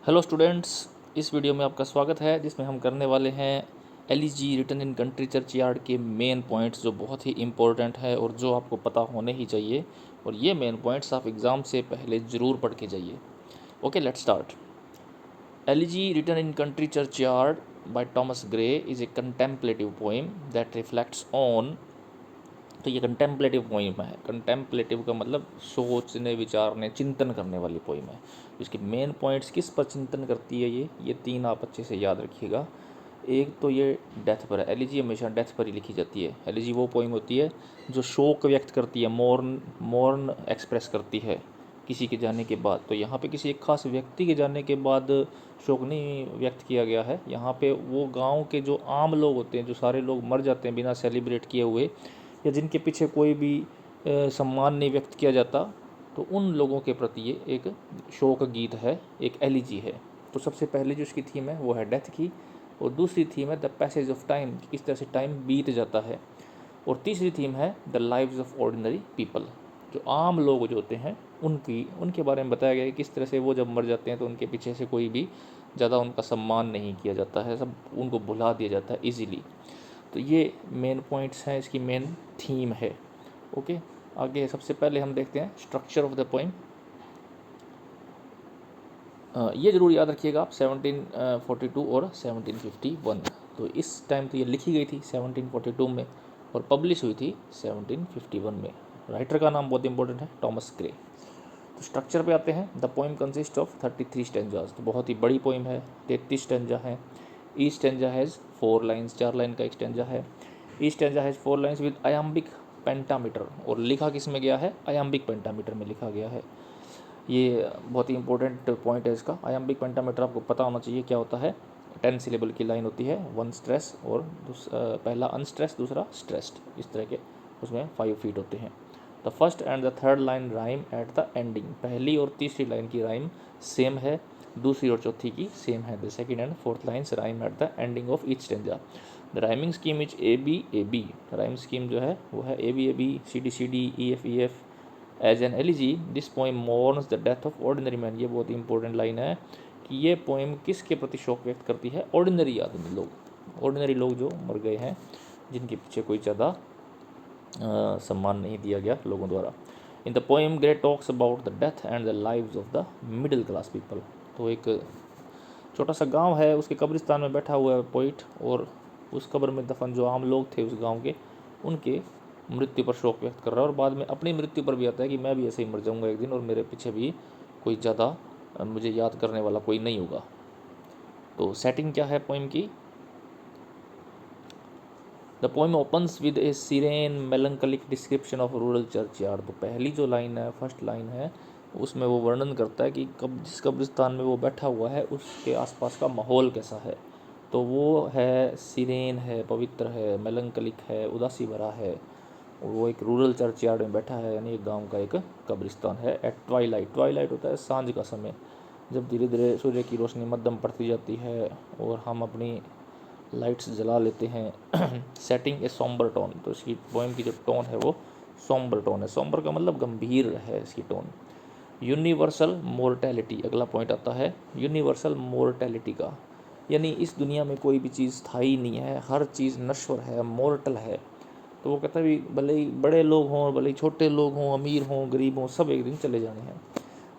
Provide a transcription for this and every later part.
Hello students, इस video में आपका स्वागत है जिसमें हम करने वाले हैं elegy written in country churchyard के मेन पॉइंट्स जो बहुत ही इंपॉर्टेंट है और जो आपको पता होने ही चाहिए। और ये मेन पॉइंट्स आप एग्ज़ाम से पहले ज़रूर पढ़ के जाइए। Okay, let's start. Elegy written in country churchyard by Thomas Gray is a contemplative poem that reflects on. तो ये कंटेम्पलेटिव पोइम है। कंटेम्पलेटिव का मतलब सोचने विचारने चिंतन करने वाली पोइम है। इसके मेन पॉइंट्स किस पर चिंतन करती है ये तीन आप अच्छे से याद रखिएगा। एक तो ये डेथ पर है। एलिजी हमेशा डेथ पर ही लिखी जाती है। एलिजी वो पोइम होती है जो शोक व्यक्त करती है, मौर्न एक्सप्रेस करती है किसी के जाने के बाद। तो यहाँ पे किसी एक खास व्यक्ति के जाने के बाद शोक नहीं व्यक्त किया गया है। यहाँ पे वो गांव के जो आम लोग होते हैं, जो सारे लोग मर जाते हैं बिना सेलिब्रेट किए हुए, या जिनके पीछे कोई भी सम्मान नहीं व्यक्त किया जाता, तो उन लोगों के प्रति ये एक शोक गीत है, एक एलिजी है। तो सबसे पहले जो इसकी थीम है वो है डेथ की, और दूसरी थीम है द पैसेज ऑफ टाइम, किस तरह से टाइम बीत जाता है। और तीसरी थीम है the lives of ordinary people, जो आम लोग जो होते हैं उनके बारे में बताया गया है किस तरह से वो जब मर जाते हैं तो उनके पीछे से कोई भी ज़्यादा उनका सम्मान नहीं किया जाता है, सब उनको भुला दिया जाता है इजीली। तो ये मेन पॉइंट्स हैं, इसकी मेन थीम है। ओके, आगे सबसे पहले हम देखते हैं स्ट्रक्चर ऑफ द पोइम। ये ज़रूर याद रखिएगा आप 1742 और 1751। तो इस टाइम तो ये लिखी गई थी 1742 में और पब्लिश हुई थी 1751 में। राइटर का नाम बहुत इंपॉर्टेंट है, टॉमस ग्रे। तो स्ट्रक्चर पे आते हैं। The poem consist of 33 stanzas. तो बहुत ही बड़ी पोइम है, 33 स्टेंजा है। Each stanza has 4 lines, 4 line का एक स्टेंजा है। Each stanza has 4 lines with iambic pentameter. और लिखा किस में गया है? आयाम्बिक पेंटामीटर में लिखा गया है। ये बहुत ही इंपॉर्टेंट पॉइंट है इसका। आयाम्बिक पेंटामीटर आपको पता होना चाहिए क्या होता है। 10 सिलेबल की लाइन होती है, 1 स्ट्रेस और पहला अनस्ट्रेस, दूसरा स्ट्रेस्ड, इस तरह के उसमें 5 फीट होते हैं। The first and the third line rhyme at the ending. पहली और तीसरी लाइन की राइम सेम है, दूसरी और चौथी की सेम है। The second and fourth lines rhyme at the ending of each stanza. The rhyming scheme is A B A B. Rhyme scheme जो है वो है A B C D E F. As an elegy this poem mourns the death of ordinary man. ये बहुत ही important line है कि ये poem किसके प्रति शोक व्यक्त करती है? ऑर्डिनरी आदमी लोग, ऑर्डिनरी लोग जो मर गए हैं, जिनके पीछे कोई ज़्यादा सम्मान नहीं दिया गया लोगों द्वारा। In the poem grey talks about the death and the lives of the middle class people. तो एक छोटा सा गांव है, उसके कब्रिस्तान में बैठा हुआ है पोइट, और उस कब्र में दफन जो आम लोग थे उस गांव के, उनके मृत्यु पर शोक व्यक्त कर रहा है। और बाद में अपनी मृत्यु पर भी आता है कि मैं भी ऐसे ही मर जाऊंगा एक दिन और मेरे पीछे भी कोई ज़्यादा मुझे याद करने वाला कोई नहीं होगा। तो सेटिंग क्या है पोइम की? The poem opens with a serene melancholic description of rural churchyard. तो पहली जो लाइन है, फर्स्ट लाइन है, उसमें वो वर्णन करता है कि जिस कब्रिस्तान में वो बैठा हुआ है उसके आसपास का माहौल कैसा है। तो वो है सीरेन है, पवित्र है, मेलंकलिक है, उदासी भरा है। और वो एक रूरल चर्च यार्ड में बैठा है, यानी एक गांव का एक कब्रिस्तान है। एट ट्वाइलाइट, ट्वाइलाइट होता है सांझ का समय, जब धीरे धीरे सूर्य की रोशनी मध्यम पड़ती जाती है और हम अपनी लाइट्स जला लेते हैं। सेटिंग ए सॉम्बर टोन। तो इसकी पोइम की जो टोन है वो सॉम्बर टोन है। सॉम्बर का मतलब गंभीर है इसकी टोन। यूनिवर्सल मोर्टेलिटी, अगला पॉइंट आता है यूनिवर्सल मोर्टेलिटी का, यानी इस दुनिया में कोई भी चीज़ स्थायी नहीं है, हर चीज़ नश्वर है, मोर्टल है। तो वो कहता है भले ही बड़े लोग हों, भले ही छोटे लोग हों, अमीर हों, गरीब हों, सब एक दिन चले जाने हैं।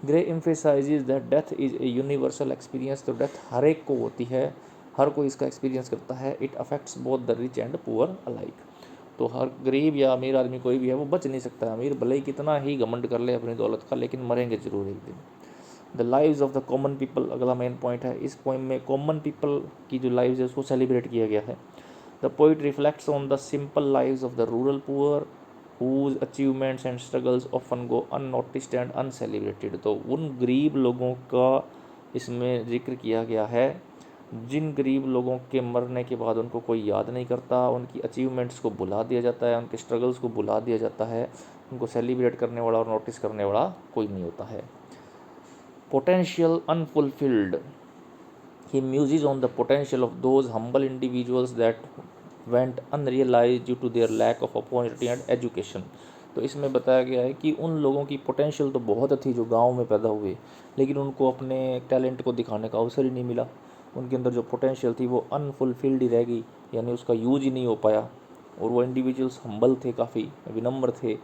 Grey emphasises that death is a universal experience. तो डेथ हर एक को होती है, हर कोई इसका एक्सपीरियंस करता है। It affects both the rich and poor alike. तो हर गरीब या अमीर आदमी कोई भी है वो बच नहीं सकता है। अमीर भले ही कितना ही घमंड कर ले अपनी दौलत का, लेकिन मरेंगे जरूर एक दिन। The lives of the common people, अगला मेन पॉइंट है। इस पोइम में कॉमन पीपल की जो लाइव्स है उसको सेलिब्रेट किया गया है। The poet reflects on the simple lives of the rural poor whose achievements and struggles often go unnoticed and uncelebrated। तो उन गरीब लोगों का इसमें जिक्र किया गया है जिन गरीब लोगों के मरने के बाद उनको कोई याद नहीं करता, उनकी अचीवमेंट्स को भुला दिया जाता है, उनके स्ट्रगल्स को भुला दिया जाता है, उनको सेलिब्रेट करने वाला और नोटिस करने वाला कोई नहीं होता है। Potential unfulfilled, he muses on the potential of those humble individuals that went unrealized due to their lack of opportunity and education। तो इसमें बताया गया है कि उन लोगों की पोटेंशियल तो बहुत थी जो गांव में पैदा हुए, लेकिन उनको अपने टैलेंट को दिखाने का अवसर ही नहीं मिला। उनके अंदर जो पोटेंशियल थी वो अनफुलफिल्ड ही रह गई, यानी उसका यूज ही नहीं हो पाया। और वो इंडिविजुअल्स हम्बल थे, काफ़ी विनम्र थे,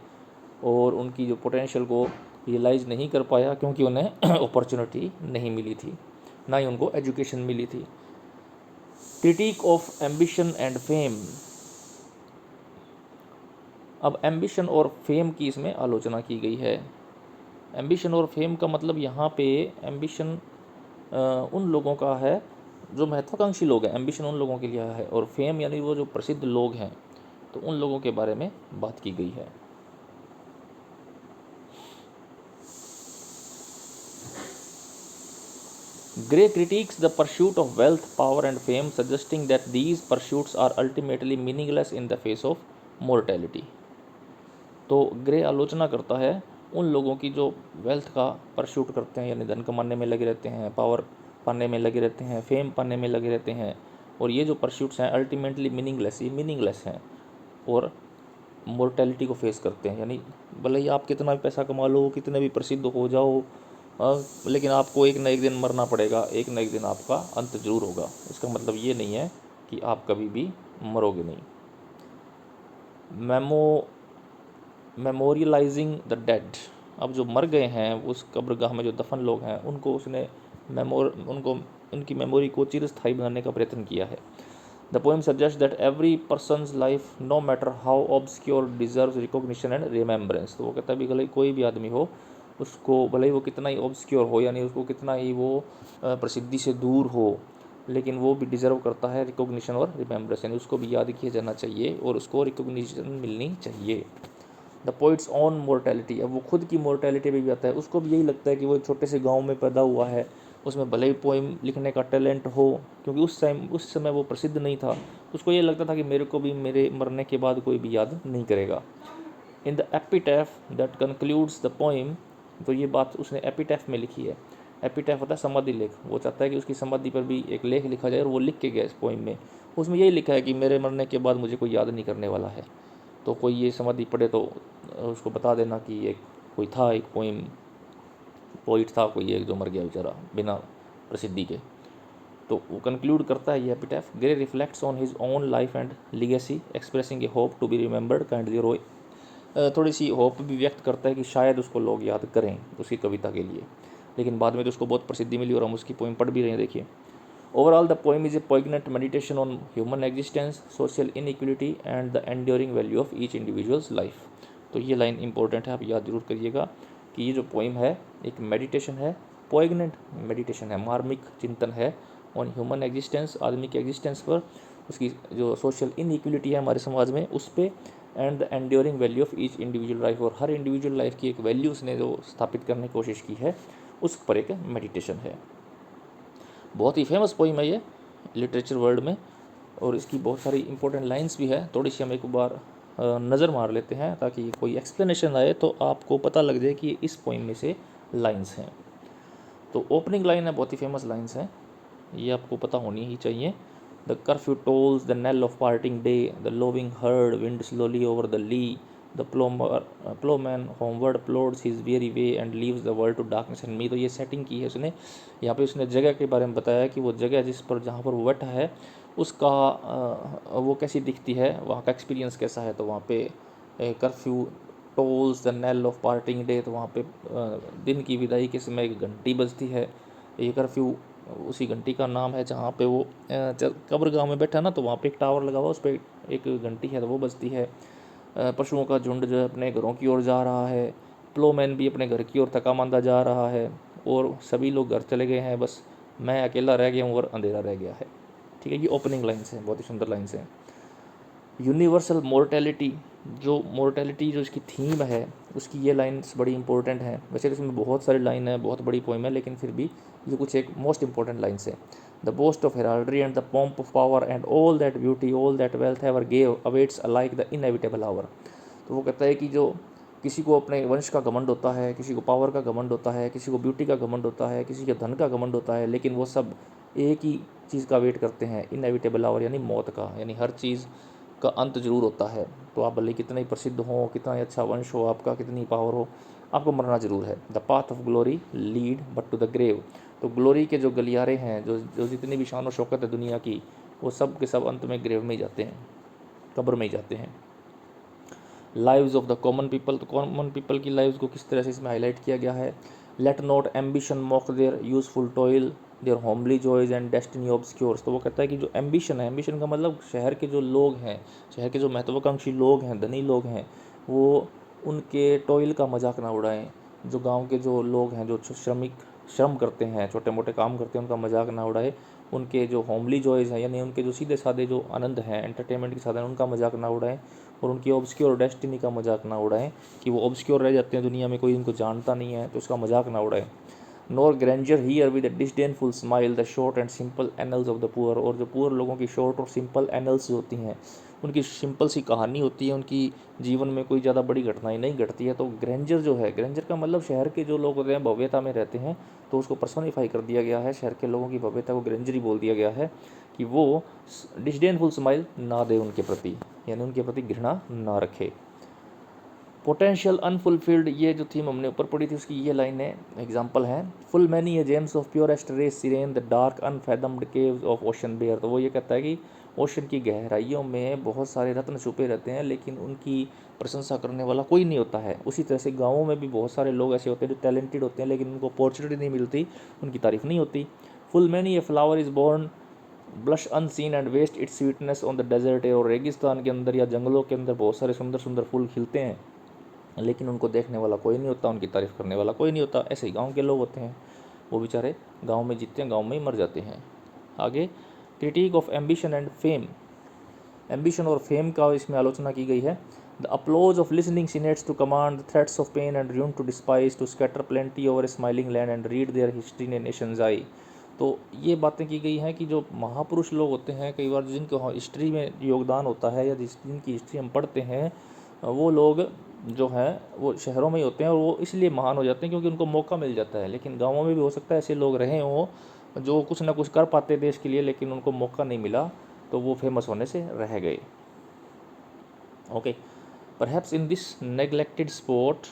और उनकी जो पोटेंशियल को रियलाइज़ नहीं कर पाया क्योंकि उन्हें अपॉर्चुनिटी नहीं मिली थी, ना ही उनको एजुकेशन मिली थी। Critic of ambition and fame. अब एम्बिशन और फेम की इसमें आलोचना की गई है। एम्बिशन और फेम का मतलब यहाँ पे एम्बिशन उन लोगों का है जो महत्वाकांक्षी लोग हैं, एम्बिशन उन लोगों के लिए है, और फेम यानी वो जो प्रसिद्ध लोग हैं, तो उन लोगों के बारे में बात की गई है। Gray critiques the pursuit of wealth, power and fame, suggesting that these pursuits are ultimately meaningless in the face of mortality। तो ग्रे आलोचना करता है उन लोगों की जो वेल्थ का परस्यूट करते हैं, यानी धन कमाने में लगे रहते हैं, पावर पाने में लगे रहते हैं, फेम पाने में लगे रहते हैं, और ये जो परस्यूट्स हैं अल्टीमेटली मीनिंगलेस, ये मीनिंगलेस हैं, और मोर्टेलिटी को फेस करते हैं। यानी भले ही आप कितना भी पैसा कमा लो, कितने भी प्रसिद्ध हो जाओ, लेकिन आपको एक न एक दिन मरना पड़ेगा, एक न एक दिन आपका अंत जरूर होगा। इसका मतलब ये नहीं है कि आप कभी भी मरोगे नहीं। मेमोरियलाइजिंग द डेड। अब जो मर गए हैं उस कब्रगाह में जो दफन लोग हैं उनको उसने उनकी मेमोरी को चिरस्थायी बनाने का प्रयत्न किया है। The poem suggest that every person's life no matter how obscure deserves recognition and remembrance. तो वो कहता है भी भले कोई भी आदमी हो, उसको भले ही वो कितना ही ऑब्सक्योर हो, यानी उसको कितना ही वो प्रसिद्धि से दूर हो, लेकिन वो भी डिज़र्व करता है रिकॉग्निशन और रिमेम्बरेंस, यानी उसको भी याद किया जाना चाहिए और उसको रिकॉग्निशन मिलनी चाहिए। The poets on mortality. अब वो खुद की मोर्टेलिटी पे भी आता है, उसको भी यही लगता है कि वो एक छोटे से गांव में पैदा हुआ है, उसमें भले ही पोइम लिखने का टैलेंट हो, क्योंकि उस समय वो प्रसिद्ध नहीं था, उसको ये लगता था कि मेरे को भी मेरे मरने के बाद कोई भी याद नहीं करेगा। In the epitaph that concludes the poem. तो ये बात उसने एपिटैफ में लिखी है। एपिटैफ होता है समाधि लेख। वो चाहता है कि उसकी समाधि पर भी एक लेख लिखा जाए, और वो लिख के गया इस पोइम में। उसमें यही लिखा है कि मेरे मरने के बाद मुझे कोई याद नहीं करने वाला है। तो कोई ये समाधि पढ़े तो उसको बता देना कि एक कोई था, एक पोइट था कोई एक जो मर गया बेचारा बिना प्रसिद्धि के। तो वो कंक्लूड करता है ये epitaph. Gray reflects on his own life and legacy, expressing a hope to be remembered kindly रोय। थोड़ी सी होप भी व्यक्त करता है कि शायद उसको लोग याद करें उसकी कविता के लिए, लेकिन बाद में तो उसको बहुत प्रसिद्धि मिली और हम उसकी पोइम पढ़ भी रहे हैं। देखिए, overall the poem is a poignant meditation on human existence, social inequality and the enduring value of each individual's life। तो ये लाइन इंपॉर्टेंट है, आप याद जरूर करिएगा कि ये जो पोइम है एक मेडिटेशन है, पोइगनेंट मेडिटेशन है, मार्मिक चिंतन है ऑन ह्यूमन एग्जिस्टेंस, आदमी के एग्जिस्टेंस पर, उसकी जो सोशल इनइक्वलिटी है हमारे समाज में उस पर, and the enduring value of each individual life, और हर इंडिविजुअल लाइफ की एक वैल्यू उसने जो स्थापित करने की कोशिश की है उस पर एक मेडिटेशन है। बहुत ही फेमस पोइम है ये लिटरेचर वर्ल्ड में, और इसकी बहुत सारी इंपॉर्टेंट लाइंस भी है। थोड़ी सी हम एक बार नज़र मार लेते हैं ताकि कोई एक्सप्लेनेशन आए तो आपको पता लग जाए कि इस पोइम में से लाइंस हैं। तो ओपनिंग लाइन है, बहुत ही फेमस लाइंस हैं, ये आपको पता होनी ही चाहिए। The curfew tolls the knell of parting day, the lowing herd wind slowly over the lea, the ploughman homeward plods his weary way and leaves the world to darkness and me. तो ये setting की है उसने, यहाँ पे उसने जगह के बारे में बताया कि वो जगह जहाँ पर वो बैठा है उसका वो कैसी दिखती है, वहाँ का एक्सपीरियंस कैसा है। तो वहाँ पे curfew tolls the knell of parting day, तो वहाँ पे दिन की विदाई के समय एक घंटी बजती है। ये कर्फ्यू उसी घंटी का नाम है जहाँ पे वो कब्रगाह में बैठा ना, तो वहाँ पे एक टावर लगा हुआ, उस पर एक घंटी है तो वो बजती है। पशुओं का झुंड जो है अपने घरों की ओर जा रहा है, प्लोमैन भी अपने घर की ओर थका मांदा जा रहा है, और सभी लोग घर चले गए हैं, बस मैं अकेला रह गया हूँ और अंधेरा रह गया है। ठीक है, ये ओपनिंग लाइन्स हैं, बहुत ही सुंदर लाइन्स हैं। यूनिवर्सल मोर्टेलिटी, जो मोर्टेलिटी जो इसकी थीम है उसकी ये लाइन्स बड़ी इंपॉर्टेंट हैं। वैसे इसमें बहुत सारी लाइन है, बहुत बड़ी पोइम है, लेकिन फिर भी ये कुछ एक मोस्ट इंपॉर्टेंट लाइन्स है। The boast of heraldry and the pomp of power and all that beauty all that wealth ever gave awaits alike the inevitable hour. तो वो कहता है कि जो किसी को अपने वंश का घमंड होता है, किसी को पावर का घमंड होता है, किसी को ब्यूटी का घमंड होता है, किसी के धन का घमंड होता है, लेकिन वो सब एक ही चीज़ का वेट करते हैं, इनएविटेबल आवर यानी मौत का। यानी हर चीज़ का अंत जरूर होता है। तो आप भले कितने ही प्रसिद्ध हो, कितना ही अच्छा वंश हो आपका, कितनी पावर हो, आपको मरना जरूर है। The path of glory lead but to the grave. तो ग्लोरी के जो गलियारे हैं, जो जो जितनी भी शान और शौकत है दुनिया की, वो सब के सब अंत में ग्रेव में ही जाते हैं, कब्र में ही जाते हैं। Lives of the common people, तो कॉमन पीपल की लाइव्स को किस तरह से इसमें हाईलाइट किया गया है। Let not ambition mock their useful toil, their homely joys and destiny obscures. तो वो कहता है कि जो एम्बिशन है, एम्बिशन का मतलब शहर के जो लोग हैं, शहर के जो महत्वाकांक्षी लोग हैं, धनी लोग हैं, वो उनके टॉयल का मजाक ना उड़ाएं। जो गांव के जो लोग हैं, जो श्रम करते हैं, छोटे मोटे काम करते हैं, उनका मजाक ना उड़ाए। उनके जो होमली जॉयज़ हैं, यानी उनके जो सीधे साधे जो आनंद हैं, एंटरटेनमेंट के साधन, उनका मजाक ना उड़ाएं। और उनकी ऑब्सक्योर डेस्टिनी का मजाक ना उड़ाएं, कि वो ऑब्सक्योर रह जाते हैं दुनिया में, कोई इनको जानता नहीं है, तो उसका मजाक ना उड़ाएं। Nor grandeur hear with a disdainful smile the short and simple annals of the poor. और जो पुअर लोगों की शॉर्ट और सिंपल एनल्स होती हैं, उनकी सिंपल सी कहानी होती है, उनकी जीवन में कोई ज़्यादा बड़ी घटनाएं नहीं घटती है। तो ग्रैंडर जो है, ग्रैंडर का मतलब शहर के जो लोग होते हैं भव्यता में रहते हैं, तो उसको पर्सोनीफाई कर दिया गया है, शहर के लोगों की भव्यता को ग्रैंडर बोल दिया गया है, कि वो डिस्डेनफुल स्माइल ना दे उनके प्रति, यानी उनके प्रति घृणा ना रखे। पोटेंशियल अनफुलफिल्ड, ये जो थीम हमने ऊपर पढ़ी थी उसकी ये लाइन है, एग्जांपल है। Full many a gems of purest ray serene the dark unfathomed caves of ocean bear. तो वो ये कहता है कि ओशन की गहराइयों में बहुत सारे रत्न छुपे रहते हैं, लेकिन उनकी प्रशंसा करने वाला कोई नहीं होता है। उसी तरह से गाँवों में भी बहुत सारे लोग ऐसे होते हैं जो टैलेंटेड होते हैं, लेकिन उनको अपॉर्चुनिटी नहीं मिलती, उनकी तारीफ नहीं होती। Full many a flower is born blush unseen and waste its sweetness on the desert. और रेगिस्तान के अंदर या जंगलों के अंदर बहुत सारे सुंदर सुंदर फूल खिलते हैं, लेकिन उनको देखने वाला कोई नहीं होता, उनकी तारीफ़ करने वाला कोई नहीं होता। ऐसे ही गांव के लोग होते हैं, वो बेचारे गांव में जीते हैं, गांव में ही मर जाते हैं। आगे critic of ambition and fame, ambition और फेम का इसमें आलोचना की गई है। The applause of listening senates to command, the threats of pain and ruin to despise, to scatter plenty over a smiling land and read their history in nations eye. तो ये बातें की गई हैं कि जो महापुरुष लोग होते हैं, कई बार जिनका हिस्ट्री में योगदान होता है या जिनकी हिस्ट्री हम पढ़ते हैं, वो लोग जो हैं वो शहरों में ही होते हैं, और वो इसलिए महान हो जाते हैं क्योंकि उनको मौका मिल जाता है। लेकिन गाँवों में भी हो सकता है ऐसे लोग रहे हों जो कुछ ना कुछ कर पाते देश के लिए, लेकिन उनको मौका नहीं मिला, तो वो फेमस होने से रह गए। Okay, perhaps in this neglected spot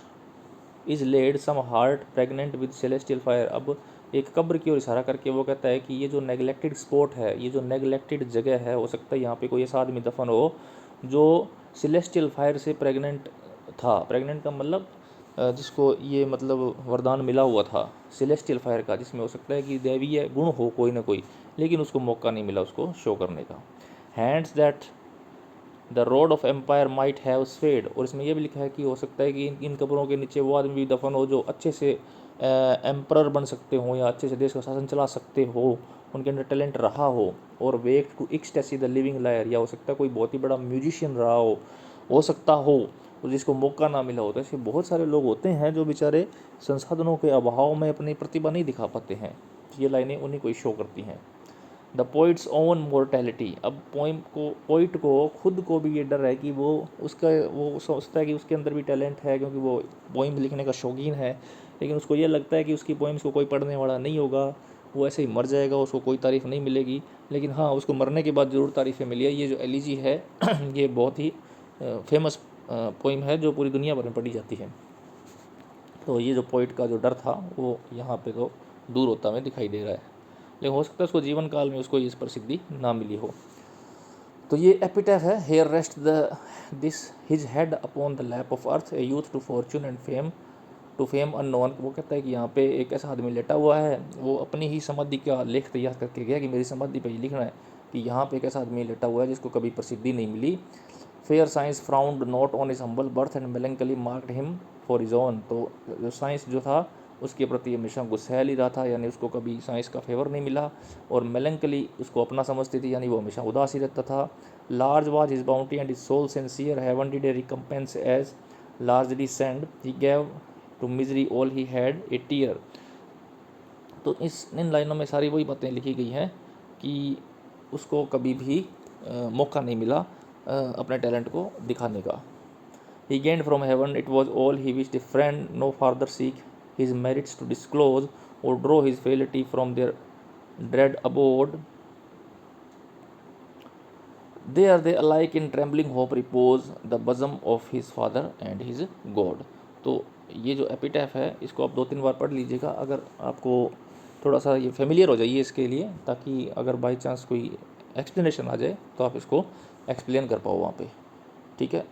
is laid some heart pregnant with celestial fire. अब एक कब्र की ओर इशारा करके वो कहता है कि ये जो नेग्लेक्टेड स्पॉट है, ये जो नेग्लेक्टेड जगह है, हो सकता है यहाँ पे कोई ऐसा आदमी दफन हो जो सेलेस्टियल फायर से प्रेग्नेंट था। प्रेग्नेंट का मतलब जिसको ये मतलब वरदान मिला हुआ था सेलेस्टियल फायर का, जिसमें हो सकता है कि दैवीय गुण हो कोई ना कोई, लेकिन उसको मौका नहीं मिला उसको शो करने का। Hands that the rod of empire might have swayed. और इसमें यह भी लिखा है कि हो सकता है कि इन कब्रों के नीचे वो आदमी भी दफन हो जो अच्छे से एम्पर बन सकते हो, या अच्छे से देश का शासन चला सकते हो, उनके अंदर टैलेंट रहा हो। और wake to ecstasy the living lyre, या हो सकता है कोई बहुत ही बड़ा म्यूजिशियन रहा हो सकता हो, तो जिसको मौका ना मिला हो। तो ऐसे बहुत सारे लोग होते हैं जो बेचारे संसाधनों के अभाव में अपनी प्रतिभा नहीं दिखा पाते हैं। ये लाइनें उन्हीं को शो करती हैं। द पोइट्स ओन मोर्टेलिटी, अब पोइट को खुद को भी ये डर है कि वो सोचता है कि उसके अंदर भी टैलेंट है, क्योंकि वो पोइम लिखने का शौकीन है, लेकिन उसको ये लगता है कि उसकी पोइम्स को कोई पढ़ने वाला नहीं होगा, वो ऐसे ही मर जाएगा, उसको कोई तारीफ़ नहीं मिलेगी। लेकिन हाँ, उसको मरने के बाद ज़रूर तारीफ़ें मिली है। ये जो एलिजी है ये बहुत ही फेमस पोइम है जो पूरी दुनिया भर में पढ़ी जाती है। तो ये जो पोइट का जो डर था वो यहाँ पे तो दूर होता हमें दिखाई दे रहा है, लेकिन हो सकता है उसको जीवन काल में उसको इस प्रसिद्धि ना मिली हो। तो ये एपिटैफ है, here rest the this his head upon the lap of earth a youth to fortune and fame to fame unknown. वो कहता है कि यहाँ पे एक ऐसा आदमी लेटा हुआ है, वो अपनी ही समाधि का लेख तैयार करके गया कि मेरी समाधि पे लिखना है कि यहाँ पे एक ऐसा आदमी लेटा हुआ है जिसको कभी प्रसिद्धि नहीं मिली। Fair science frowned not on his humble birth and melancholy marked him for his own. तो जो साइंस जो था उसके प्रति हमेशा गुस्सैल ही रहा था, यानी उसको कभी साइंस का फेवर नहीं मिला, और मेलंकली उसको अपना समझती थी, यानी वो हमेशा उदास ही रहता था। Large was his bounty and his soul sincere, heaven did a recompense as largely send, he gave to misery all he had a tear. तो इन लाइनों में सारी वही बातें लिखी गई हैं कि उसको कभी भी मौका नहीं मिला अपने टैलेंट को दिखाने का। He gained from heaven, it was all he wished, a friend, no farther seek his merits to disclose, or draw his fealty from their dread abode. They are they alike in trembling hope repose the bosom of his father and his God. तो ये जो एपिटैफ है इसको आप 2-3 बार पढ़ लीजिएगा, अगर आपको थोड़ा सा ये फेमिलियर हो जाइए इसके लिए, ताकि अगर बाई चांस कोई एक्सप्लेनेशन आ जाए तो आप इसको एक्सप्लेन कर पाओ वहाँ पे, ठीक है।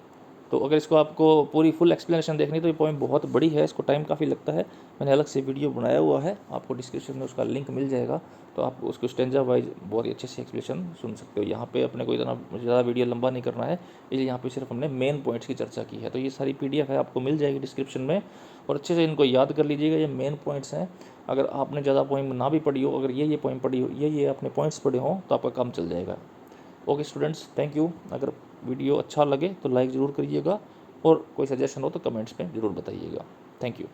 तो अगर इसको आपको पूरी फुल एक्सप्लेनेशन देखनी तो ये पोएम बहुत बड़ी है, इसको टाइम काफ़ी लगता है। मैंने अलग से वीडियो बनाया हुआ है, आपको डिस्क्रिप्शन में उसका लिंक मिल जाएगा, तो आप उसको स्टेंजा वाइज बहुत ही अच्छे से एक्सप्लेनेशन सुन सकते हो। यहाँ पे अपने को इतना ज़्यादा वीडियो लंबा नहीं करना है, इसलिए यहाँ पे सिर्फ हमने मेन पॉइंट्स की चर्चा की है। तो ये सारी PDF है, आपको मिल जाएगी डिस्क्रिप्शन में, और अच्छे से इनको याद कर लीजिएगा। ये मेन पॉइंट्स हैं, अगर आपने ज़्यादा पोएम ना भी पढ़ी हो, अगर ये पोएम पढ़ी हो, ये अपने पॉइंट्स पढ़े हों तो आपका काम चल जाएगा। Okay students, thank you. अगर वीडियो अच्छा लगे तो लाइक ज़रूर करिएगा, और कोई सजेशन हो तो कमेंट्स में ज़रूर बताइएगा। Thank you.